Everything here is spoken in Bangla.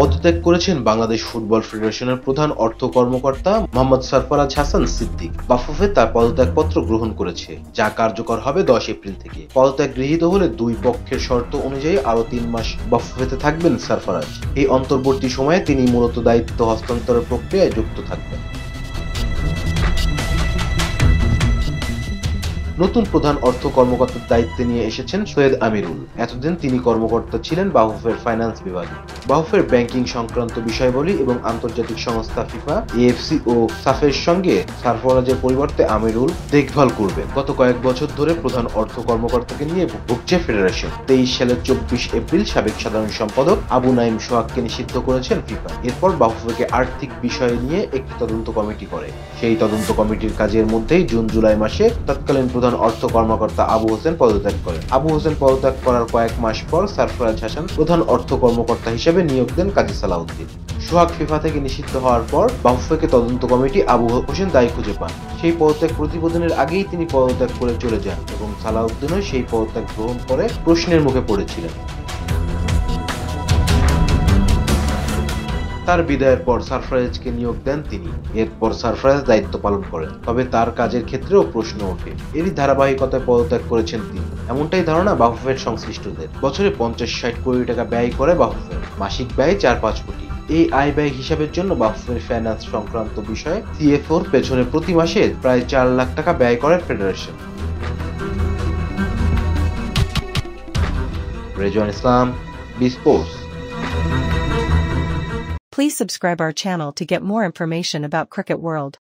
পদত্যাগ করেছেন বাংলাদেশ ফুটবল ফেডারেশনের প্রধান অর্থ কর্মকর্তা মোহাম্মদ সরফরাজ হাসান সিদ্দিক। বাফুফে তার পদত্যাগপত্র গ্রহণ করেছে, যা কার্যকর হবে 10 এপ্রিল থেকে। পদত্যাগ গৃহীত হলে দুই পক্ষের শর্ত অনুযায়ী আরও 3 মাস বাফুফেতে থাকবেন সরফরাজ। এই অন্তর্বর্তী সময়ে তিনি মূলত দায়িত্ব হস্তান্তরের প্রক্রিয়ায় যুক্ত থাকবেন। নতুন প্রধান অর্থ কর্মকর্তার দায়িত্বে নিয়ে এসেছেন সৈয়দ আমিরুল। এতদিন তিনি কর্মকর্তা ছিলেন বাফুফের ফাইন্যান্স বিভাগে। বাফুফের ব্যাংকিং সংক্রান্ত বিষয়াবলী এবং আন্তর্জাতিক সংস্থা ফিফা, এএফসি ও সাফের সঙ্গে সরফরাজের পরিবর্তে আমিরুল দেখভাল করবেন। গত কয়েক বছর ধরে প্রধান অর্থ কর্মকর্তাকে নিয়ে ভুগছে ফেডারেশন। 23 সালের 24 এপ্রিল সাবেক সাধারণ সম্পাদক আবু নাইম সোহাগকে নিষিদ্ধ করেছেন ফিফা। এরপর বাফুফেকে আর্থিক বিষয় নিয়ে একটি তদন্ত কমিটি করে। সেই তদন্ত কমিটির কাজের মধ্যেই জুন-জুলাই মাসে তৎকালীন প্রধান অর্থ কর্মকর্তা আবু হোসেন পদত্যাগ করেন। আবু হোসেন পদত্যাগ করার কয়েক মাস পর সরফরাজ হাসান প্রধান অর্থ কর্মকর্তা হিসেবে নিয়োগ দেন কাজী সালাউদ্দিন। সোহাগ ফিফা থেকে নিষিদ্ধ হওয়ার পর বাফুফেকে তদন্ত কমিটি আবু হোসেন দায়ী খুঁজে পান। সেই পদত্যাগ প্রতিবেদনের আগেই তিনি পদত্যাগ করে চলে যান এবং সালাউদ্দিনও সেই পদত্যাগ গ্রহণ করে প্রশ্নের মুখে পড়েছিলেন। তার বিদায়ের পর সরফরাজকে নিয়োগ দেন তিনি। এরপর সরফরাজ দায়িত্ব পালন করেন, তবে তার কাজের ক্ষেত্রেও প্রশ্ন ওঠে। এরই ধারাবাহিকতায় পদত্যাগ করেছেন তিনি, এমনটাই ধারণা বাফুফের সংশ্লিষ্টদের। বছরে 50-60 কোটি টাকা ব্যয় করে বাফুফে, মাসিক ব্যয় 4-5 কোটি। এই আয় ব্যয় হিসাবের জন্য বাফুফের ফাইন্যান্স সংক্রান্ত বিষয়ে সিএফওর পেছনে প্রতি মাসে প্রায় 4 লাখ টাকা ব্যয় করে federation. Rezwan Islam, B sports. Please subscribe our channel to get more information about Cricket World.